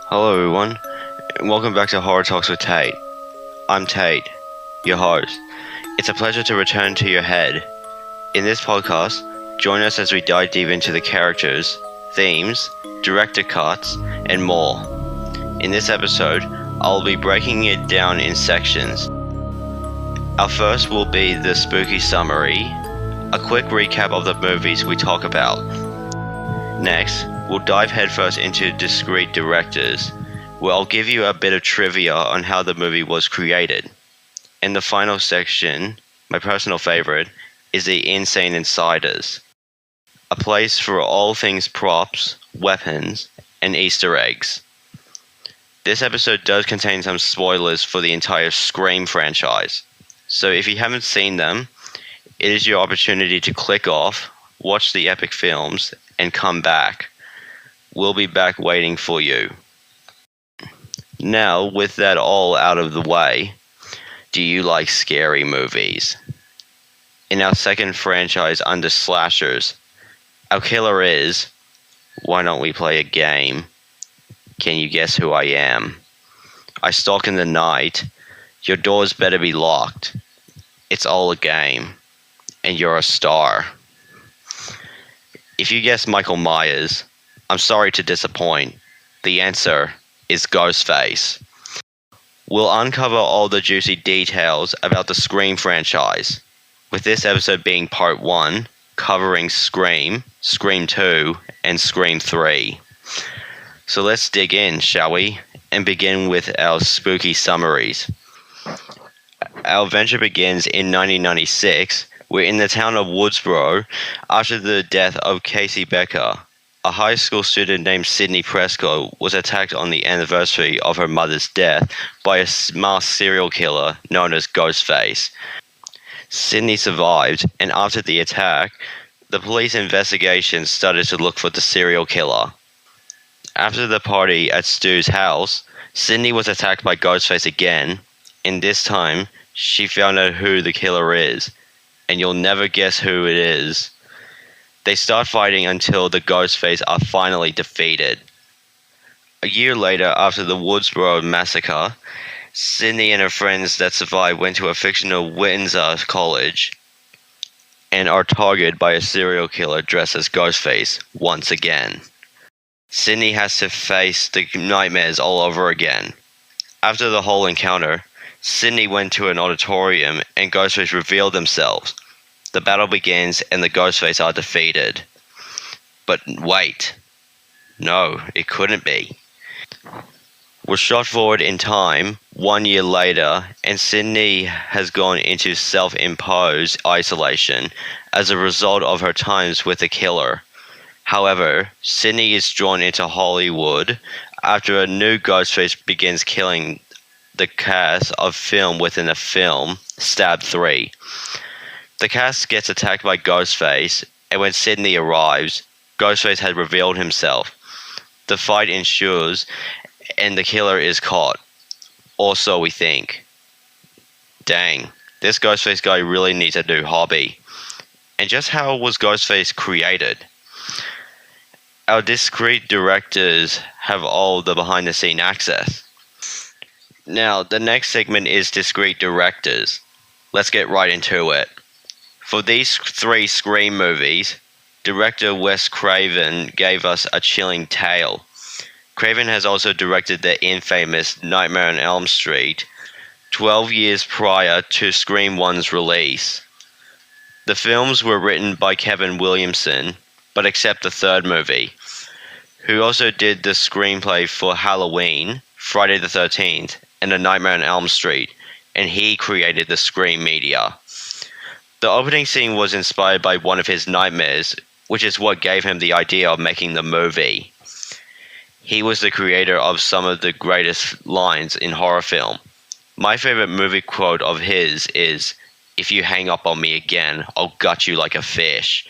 Hello everyone, and welcome back to Horror Talks with Tate. I'm Tate, your host. It's a pleasure to return to your head. In this podcast, join us as we dive deep into the characters, themes, director cuts, and more. In this episode, I'll be breaking it down in sections. Our first will be the spooky summary, a quick recap of the movies we talk about. Next, we'll dive headfirst into discrete directors, where I'll give you a bit of trivia on how the movie was created. In the final section, my personal favorite, is the Insane Insiders, a place for all things props, weapons, and Easter eggs. This episode does contain some spoilers for the entire Scream franchise, so if you haven't seen them, it is your opportunity to click off, watch the epic films, and come back. We'll be back waiting for you. Now, with that all out of the way, do you like scary movies? In our second franchise under slashers, our killer is, why don't we play a game? Can you guess who I am? I stalk in the night. Your doors better be locked. It's all a game. And you're a star. If you guess Michael Myers, I'm sorry to disappoint. The answer is Ghostface. We'll uncover all the juicy details about the Scream franchise, with this episode being part 1, covering Scream, Scream 2, and Scream 3. So let's dig in, shall we? And begin with our spooky summaries. Our adventure begins in 1996. We're in the town of Woodsboro after the death of Casey Becker. A high school student named Sydney Prescott was attacked on the anniversary of her mother's death by a masked serial killer known as Ghostface. Sydney survived, and after the attack, the police investigation started to look for the serial killer. After the party at Stu's house, Sydney was attacked by Ghostface again, and this time, she found out who the killer is, and you'll never guess who it is. They start fighting until the Ghostface are finally defeated. A year later, after the Woodsboro massacre, Sydney and her friends that survived went to a fictional Windsor college and are targeted by a serial killer dressed as Ghostface once again. Sydney has to face the nightmares all over again. After the whole encounter, Sydney went to an auditorium and Ghostface revealed themselves. The battle begins and the Ghostface are defeated. But wait. No, it couldn't be. We're shot forward in time, 1 year later, and Sydney has gone into self-imposed isolation as a result of her times with the killer. However, Sydney is drawn into Hollywood after a new Ghostface begins killing the cast of film within a film, Stab 3. The cast gets attacked by Ghostface, and when Sydney arrives, Ghostface had revealed himself. The fight ensues, and the killer is caught. Or so we think. Dang, this Ghostface guy really needs a new hobby. And just how was Ghostface created? Our discreet directors have all the behind-the-scene access. Now, the next segment is discreet directors. Let's get right into it. For these 3 Scream movies, director Wes Craven gave us a chilling tale. Craven has also directed the infamous Nightmare on Elm Street, 12 years prior to Scream 1's release. The films were written by Kevin Williamson, but except the third movie, who also did the screenplay for Halloween, Friday the 13th, and A Nightmare on Elm Street, and he created the Scream media. The opening scene was inspired by one of his nightmares, which is what gave him the idea of making the movie. He was the creator of some of the greatest lines in horror film. My favorite movie quote of his is, "If you hang up on me again, I'll gut you like a fish,"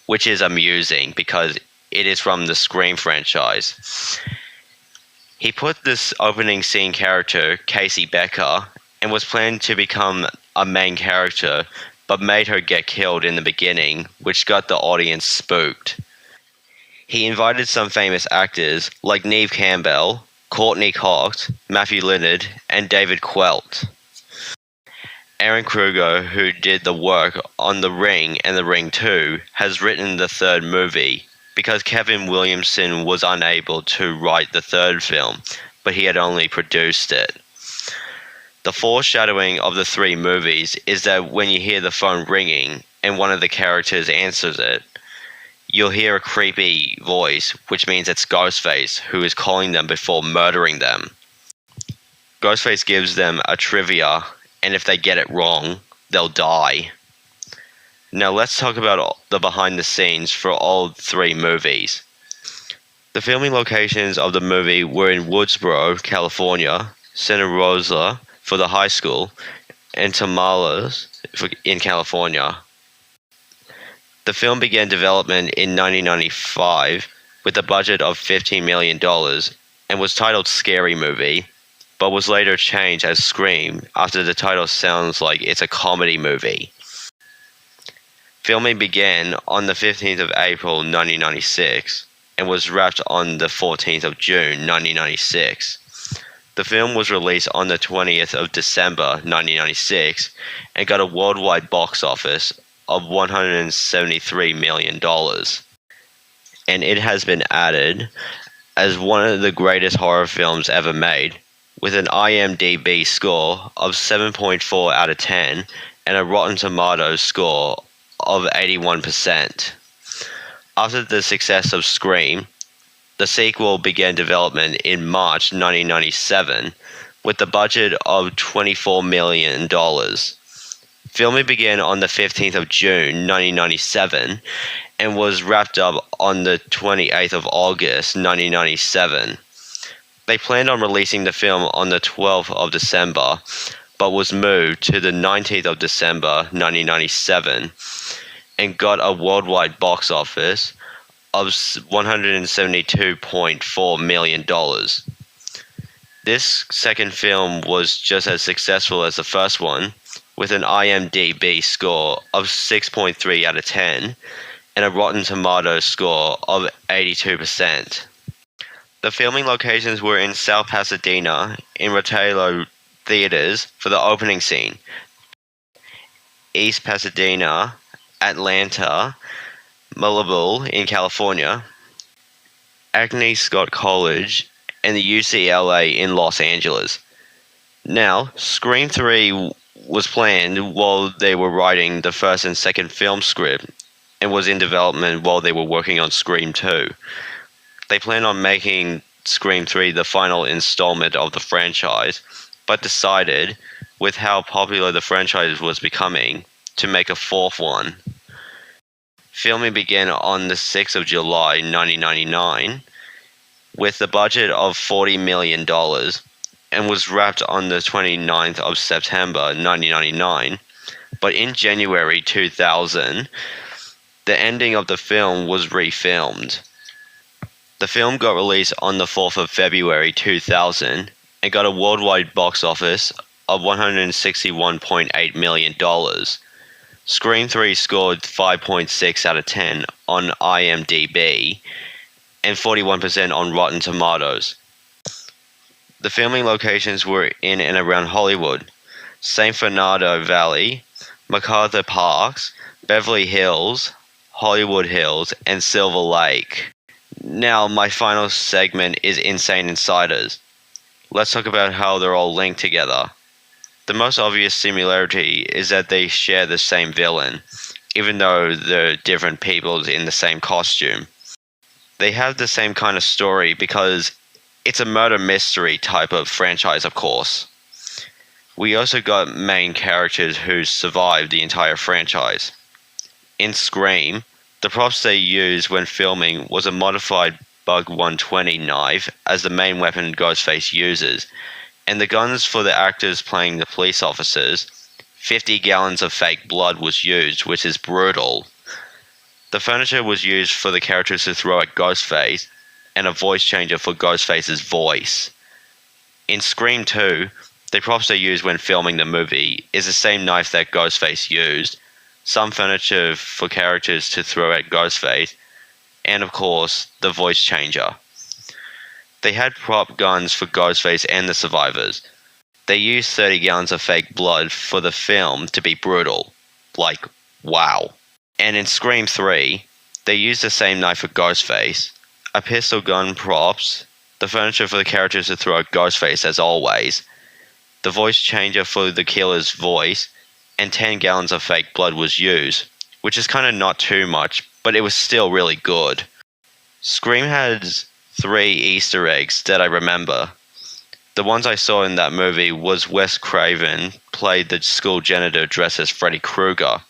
which is amusing because it is from the Scream franchise. He put this opening scene character, Casey Becker, and was planned to become a main character, but made her get killed in the beginning, which got the audience spooked. He invited some famous actors like Neve Campbell, Courtney Cox, Matthew Lillard, and David Quelt. Aaron Kruger, who did the work on The Ring and The Ring 2, has written the third movie because Kevin Williamson was unable to write the third film, but he had only produced it. The foreshadowing of the three movies is that when you hear the phone ringing and one of the characters answers it, you'll hear a creepy voice, which means it's Ghostface, who is calling them before murdering them. Ghostface gives them a trivia, and if they get it wrong, they'll die. Now let's talk about the behind the scenes for all three movies. The filming locations of the movie were in Woodsboro, California, Santa Rosa for the high school, and Tamales in California. The film began development in 1995 with a budget of $15 million and was titled Scary Movie, but was later changed as Scream after the title sounds like it's a comedy movie. Filming began on the 15th of April 1996 and was wrapped on the 14th of June 1996. The film was released on the 20th of December 1996 and got a worldwide box office of $173 million. And it has been added as one of the greatest horror films ever made, with an IMDb score of 7.4 out of 10 and a Rotten Tomatoes score of 81%. After the success of Scream, the sequel began development in March 1997 with a budget of $24 million. Filming began on the 15th of June 1997 and was wrapped up on the 28th of August 1997. They planned on releasing the film on the 12th of December, but was moved to the 19th of December 1997 and got a worldwide box office of $172.4 million. This second film was just as successful as the first one, with an IMDb score of 6.3 out of 10 and a Rotten Tomatoes score of 82%. The filming locations were in South Pasadena in Rotelo Theaters for the opening scene, East Pasadena, Atlanta, Malibu in California, Acne Scott College, and the UCLA in Los Angeles. Now, Scream 3 was planned while they were writing the first and second film script and was in development while they were working on Scream 2. They planned on making Scream 3 the final installment of the franchise, but decided, with how popular the franchise was becoming, to make a fourth one. Filming began on the 6th of July 1999 with a budget of $40 million and was wrapped on the 29th of September 1999. But in January 2000, the ending of the film was refilmed. The film got released on the 4th of February 2000 and got a worldwide box office of $161.8 million. Scream 3 scored 5.6 out of 10 on IMDb and 41% on Rotten Tomatoes. The filming locations were in and around Hollywood, San Fernando Valley, MacArthur Parks, Beverly Hills, Hollywood Hills, and Silver Lake. Now, my final segment is Insane Insiders. Let's talk about how they're all linked together. The most obvious similarity is that they share the same villain, even though they're different people in the same costume. They have the same kind of story because it's a murder mystery type of franchise, of course. We also got main characters who survived the entire franchise. In Scream, the props they used when filming was a modified Bug 120 knife as the main weapon Ghostface uses, and the guns for the actors playing the police officers. 50 gallons of fake blood was used, which is brutal. The furniture was used for the characters to throw at Ghostface, and a voice changer for Ghostface's voice. In Scream 2, the props they used when filming the movie is the same knife that Ghostface used, some furniture for characters to throw at Ghostface, and of course, the voice changer. They had prop guns for Ghostface and the survivors. They used 30 gallons of fake blood for the film to be brutal. Like, wow. And in Scream 3, they used the same knife for Ghostface, a pistol gun props, the furniture for the characters to throw at Ghostface as always, the voice changer for the killer's voice, and 10 gallons of fake blood was used, which is kind of not too much, but it was still really good. Scream has 3 Easter eggs that I remember. The ones I saw in that movie was Wes Craven played the school janitor dressed as Freddy Krueger.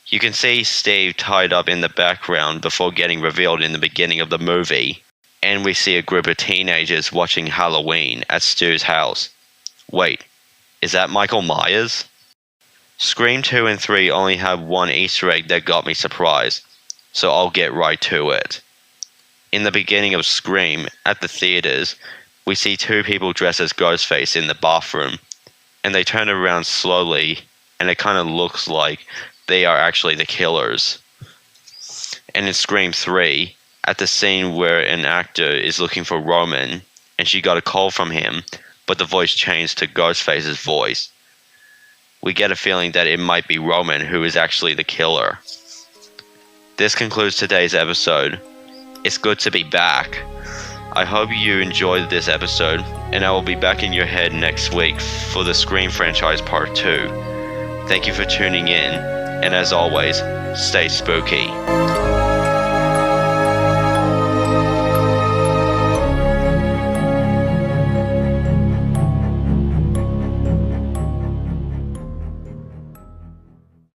You can see Steve tied up in the background before getting revealed in the beginning of the movie, and we see a group of teenagers watching Halloween at Stu's house. Wait, is that Michael Myers? Scream 2 and 3 only have one Easter egg that got me surprised, so I'll get right to it. In the beginning of Scream, at the theaters, we see 2 people dressed as Ghostface in the bathroom, and they turn around slowly, and it kind of looks like they are actually the killers. And in Scream 3, at the scene where an actor is looking for Roman, and she got a call from him, but the voice changed to Ghostface's voice, we get a feeling that it might be Roman who is actually the killer. This concludes today's episode. It's good to be back. I hope you enjoyed this episode, and I will be back in your head next week for the Scream franchise part 2. Thank you for tuning in, and as always, stay spooky.